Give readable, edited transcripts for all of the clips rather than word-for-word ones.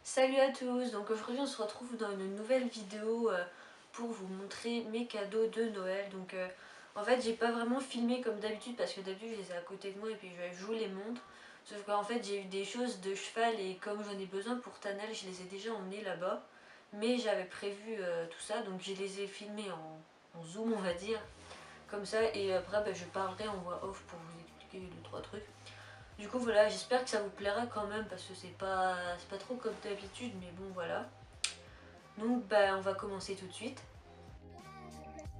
Salut à tous, donc aujourd'hui on se retrouve dans une nouvelle vidéo pour vous montrer mes cadeaux de Noël. En fait j'ai pas vraiment filmé comme d'habitude parce que d'habitude je les ai à côté de moi et puis je vous les montre. Sauf qu'en fait j'ai eu des choses de cheval et comme j'en ai besoin pour Tanel, je les ai déjà emmenés là-bas. Mais j'avais prévu tout ça, donc je les ai filmés en zoom on va dire, comme ça. Et après je parlerai en voix off pour vous expliquer 2-3 trucs. Du coup voilà, j'espère que ça vous plaira quand même parce que c'est pas trop comme d'habitude, mais bon voilà. Donc on va commencer tout de suite.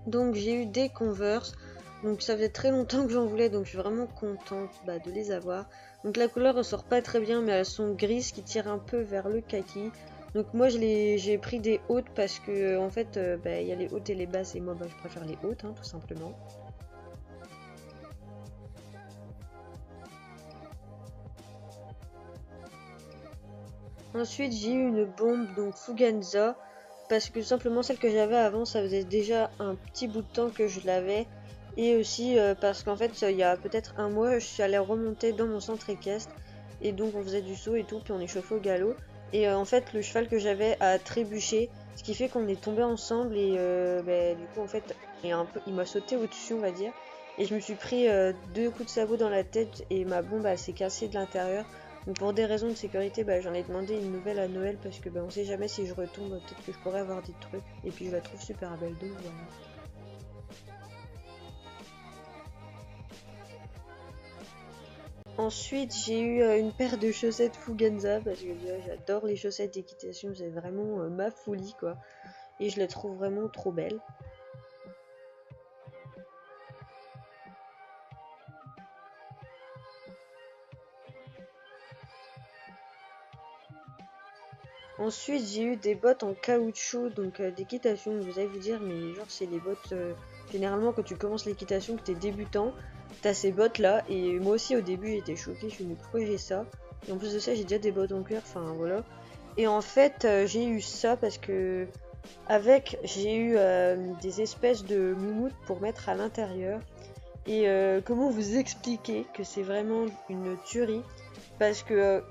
Donc j'ai eu des Converse, donc ça faisait très longtemps que j'en voulais, donc je suis vraiment contente de les avoir. Donc la couleur ressort pas très bien, mais elles sont grises qui tirent un peu vers le kaki. Donc moi j'ai pris des hautes parce que en fait il y a les hautes et les basses et moi je préfère les hautes tout simplement. Ensuite, j'ai eu une bombe, donc Fuganza, parce que simplement celle que j'avais avant, ça faisait déjà un petit bout de temps que je l'avais. Et aussi parce qu'en fait, il y a peut-être un mois, je suis allée remonter dans mon centre équestre. Et donc, on faisait du saut et tout, puis on échauffait au galop. Et en fait, le cheval que j'avais a trébuché, ce qui fait qu'on est tombés ensemble. Et du coup, en fait, il m'a sauté au-dessus, on va dire. Et je me suis pris deux coups de sabot dans la tête et ma bombe s'est cassée de l'intérieur. Donc pour des raisons de sécurité, j'en ai demandé une nouvelle à Noël parce que on sait jamais si je retombe, peut-être que je pourrais avoir des trucs. Et puis je la trouve super belle, donc voilà. Ensuite, j'ai eu une paire de chaussettes Fuganza parce que déjà, j'adore les chaussettes d'équitation, c'est vraiment ma folie quoi. Et je les trouve vraiment trop belles. Ensuite, j'ai eu des bottes en caoutchouc, donc d'équitation. Vous allez vous dire, mais genre, c'est les bottes. Généralement, quand tu commences l'équitation, que t'es débutant, t'as ces bottes là. Et moi aussi, au début, j'étais choquée. Je me suis dit, pourquoi j'ai ça? Et en plus de ça, j'ai déjà des bottes en cuir. Enfin, voilà. Et en fait, j'ai eu ça parce que. J'ai eu des espèces de moumoutes pour mettre à l'intérieur. Et comment vous expliquer que c'est vraiment une tuerie? Parce que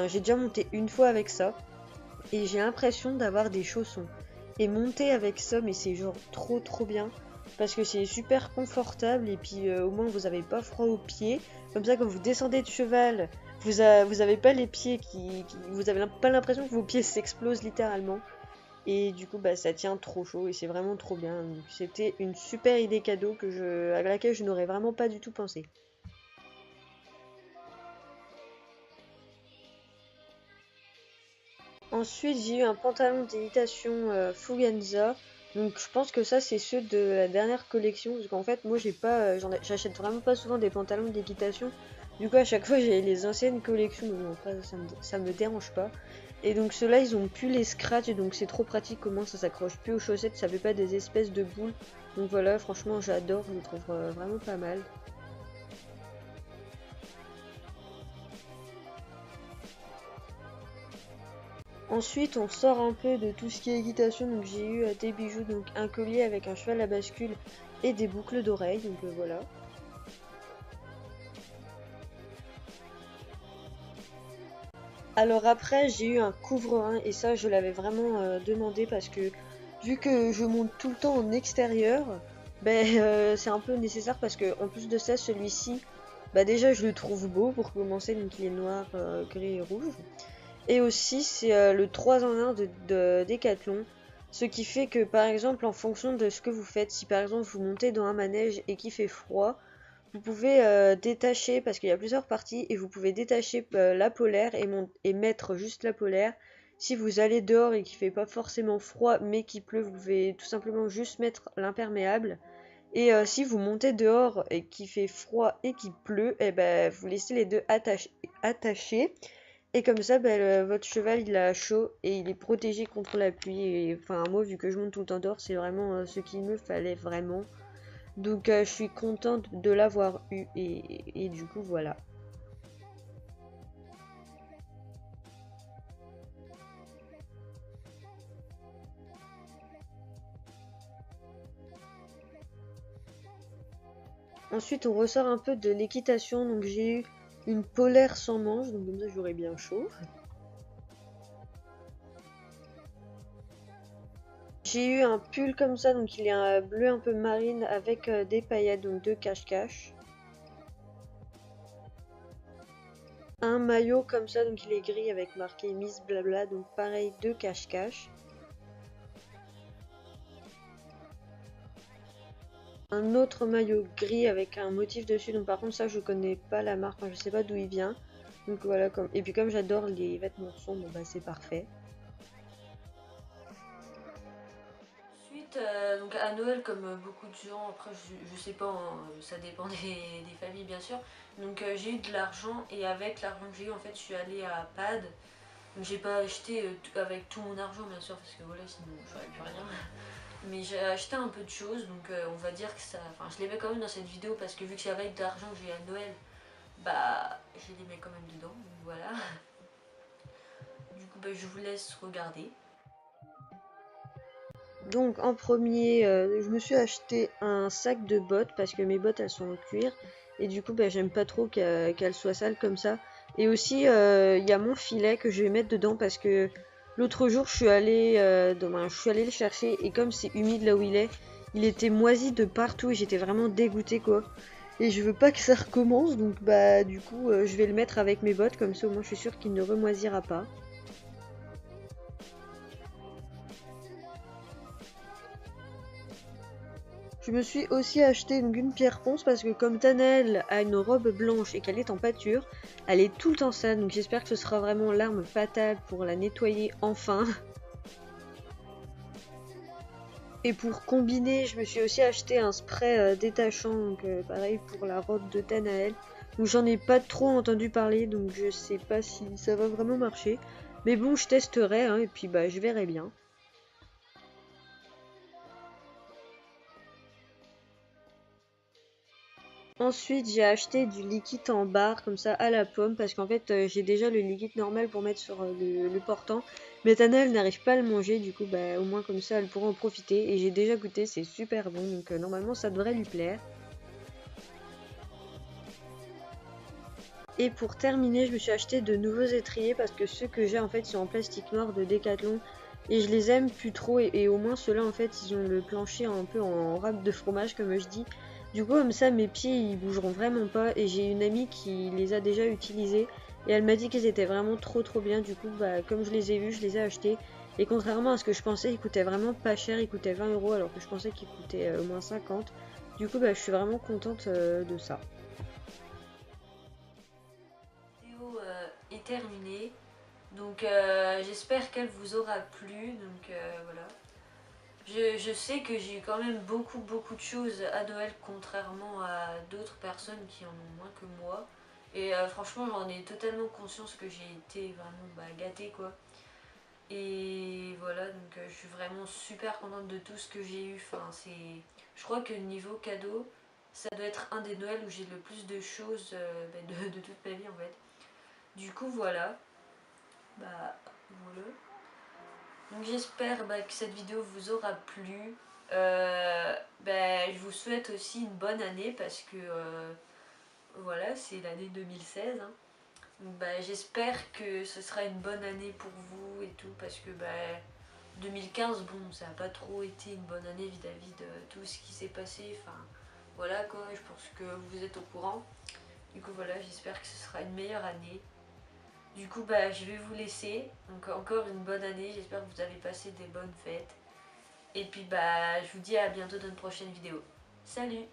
j'ai déjà monté une fois avec ça. Et j'ai l'impression d'avoir des chaussons. Et monter avec ça, mais c'est genre trop bien. Parce que c'est super confortable et puis au moins vous avez pas froid aux pieds. Comme ça quand vous descendez de cheval, vous avez pas les pieds vous avez pas l'impression que vos pieds s'explosent littéralement. Et du coup ça tient trop chaud et c'est vraiment trop bien. Donc, c'était une super idée cadeau à laquelle je n'aurais vraiment pas du tout pensé. Ensuite, j'ai eu un pantalon d'équitation Fuganza. Donc, je pense que ça, c'est ceux de la dernière collection. Parce qu'en fait, moi, j'ai pas, j'achète vraiment pas souvent des pantalons d'équitation. Du coup, à chaque fois, j'ai les anciennes collections. Donc, bon, après, ça me dérange pas. Et donc, ceux-là, ils ont plus les scratchs. Donc, c'est trop pratique comment ça s'accroche plus aux chaussettes. Ça fait pas des espèces de boules. Donc, voilà, franchement, j'adore. Je le trouve vraiment pas mal. Ensuite, on sort un peu de tout ce qui est équitation. Donc, j'ai eu des bijoux, donc un collier avec un cheval à bascule et des boucles d'oreilles. Donc, voilà. Alors après, j'ai eu un couvre-rein et ça, je l'avais vraiment demandé parce que vu que je monte tout le temps en extérieur, c'est un peu nécessaire parce que en plus de ça, celui-ci, déjà, je le trouve beau pour commencer. Donc, il est noir, gris et rouge. Et aussi, c'est le 3 en 1 de Decathlon. Ce qui fait que, par exemple, en fonction de ce que vous faites, si par exemple vous montez dans un manège et qu'il fait froid, vous pouvez détacher, parce qu'il y a plusieurs parties, et vous pouvez détacher la polaire et mettre juste la polaire. Si vous allez dehors et qu'il fait pas forcément froid, mais qu'il pleut, vous pouvez tout simplement juste mettre l'imperméable. Et si vous montez dehors et qu'il fait froid et qu'il pleut, vous laissez les deux attachés. Et comme ça, votre cheval il a chaud et il est protégé contre la pluie. Et enfin, moi, vu que je monte tout le temps dehors, c'est vraiment ce qu'il me fallait vraiment. Donc, je suis contente de l'avoir eu et du coup, voilà. Ensuite, on ressort un peu de l'équitation. Donc, j'ai eu une polaire sans manche, donc comme ça, j'aurais bien chaud. J'ai eu un pull comme ça, donc il est un bleu un peu marine avec des paillettes, donc 2 cache-cache. Un maillot comme ça, donc il est gris avec marqué Miss Blabla, donc pareil 2 cache-cache. Un autre maillot gris avec un motif dessus, donc par contre ça je connais pas la marque, enfin, je sais pas d'où il vient. Donc voilà, et puis comme j'adore les vêtements sombres, bah c'est parfait. Ensuite, donc à Noël, comme beaucoup de gens, après je sais pas, hein, ça dépend des familles bien sûr. Donc j'ai eu de l'argent et avec l'argent que j'ai eu, en fait, je suis allée à PAD. Donc j'ai pas acheté avec tout mon argent bien sûr parce que voilà, sinon j'aurais plus rien. Mais j'ai acheté un peu de choses, donc on va dire que ça. Enfin, je les mets quand même dans cette vidéo parce que vu que c'est avec de l'argent que j'ai eu à Noël, bah je les mets quand même dedans. Donc voilà. Du coup, bah, je vous laisse regarder. Donc en premier, je me suis acheté un sac de bottes parce que mes bottes elles sont en cuir et du coup bah, j'aime pas trop qu'elles soient sales comme ça. Et aussi il y a mon filet que je vais mettre dedans parce que l'autre jour je suis allée le chercher et comme c'est humide là où il était moisi de partout et j'étais vraiment dégoûtée quoi. Et je veux pas que ça recommence donc bah du coup je vais le mettre avec mes bottes comme ça au moins je suis sûre qu'il ne remoisira pas. Je me suis aussi acheté une pierre ponce parce que comme Tanel a une robe blanche et qu'elle est en pâture, elle est tout le temps sale, donc j'espère que ce sera vraiment l'arme fatale pour la nettoyer enfin. Et pour combiner, je me suis aussi acheté un spray détachant, donc pareil pour la robe de Tanael. Donc j'en ai pas trop entendu parler, donc je sais pas si ça va vraiment marcher. Mais bon, je testerai, hein, et puis bah je verrai bien. Ensuite, j'ai acheté du liquide en barre comme ça à la pomme parce qu'en fait j'ai déjà le liquide normal pour mettre sur le portant. Mais Tana elle n'arrive pas à le manger, du coup bah au moins comme ça elle pourra en profiter. Et j'ai déjà goûté, c'est super bon donc normalement ça devrait lui plaire. Et pour terminer, je me suis acheté de nouveaux étriers parce que ceux que j'ai en fait sont en plastique noir de Decathlon et je les aime plus trop et au moins ceux-là en fait ils ont le plancher un peu en râpe de fromage comme je dis. Du coup comme ça mes pieds ils bougeront vraiment pas et j'ai une amie qui les a déjà utilisés et elle m'a dit qu'ils étaient vraiment trop bien. Du coup bah comme je les ai vus je les ai achetés et contrairement à ce que je pensais ils coûtaient vraiment pas cher, ils coûtaient 20 € alors que je pensais qu'ils coûtaient au moins 50. Du coup bah je suis vraiment contente de ça. Est terminée. Donc j'espère qu'elle vous aura plu. Donc voilà. Je sais que j'ai eu quand même beaucoup de choses à Noël contrairement à d'autres personnes qui en ont moins que moi. Et franchement j'en ai totalement conscience que j'ai été vraiment gâtée quoi. Et voilà donc je suis vraiment super contente de tout ce que j'ai eu. Enfin c'est. Je crois que niveau cadeau, ça doit être un des Noëls où j'ai le plus de choses de toute ma vie en fait. Du coup voilà. Bah voilà. Donc j'espère que cette vidéo vous aura plu. Je vous souhaite aussi une bonne année parce que voilà, c'est l'année 2016. Hein. Donc j'espère que ce sera une bonne année pour vous et tout parce que 2015, bon, ça n'a pas trop été une bonne année vis-à-vis de tout ce qui s'est passé. Enfin, voilà quoi, je pense que vous êtes au courant. Du coup voilà, j'espère que ce sera une meilleure année. Du coup, je vais vous laisser. Donc, encore une bonne année. J'espère que vous avez passé des bonnes fêtes. Et puis, je vous dis à bientôt dans une prochaine vidéo. Salut!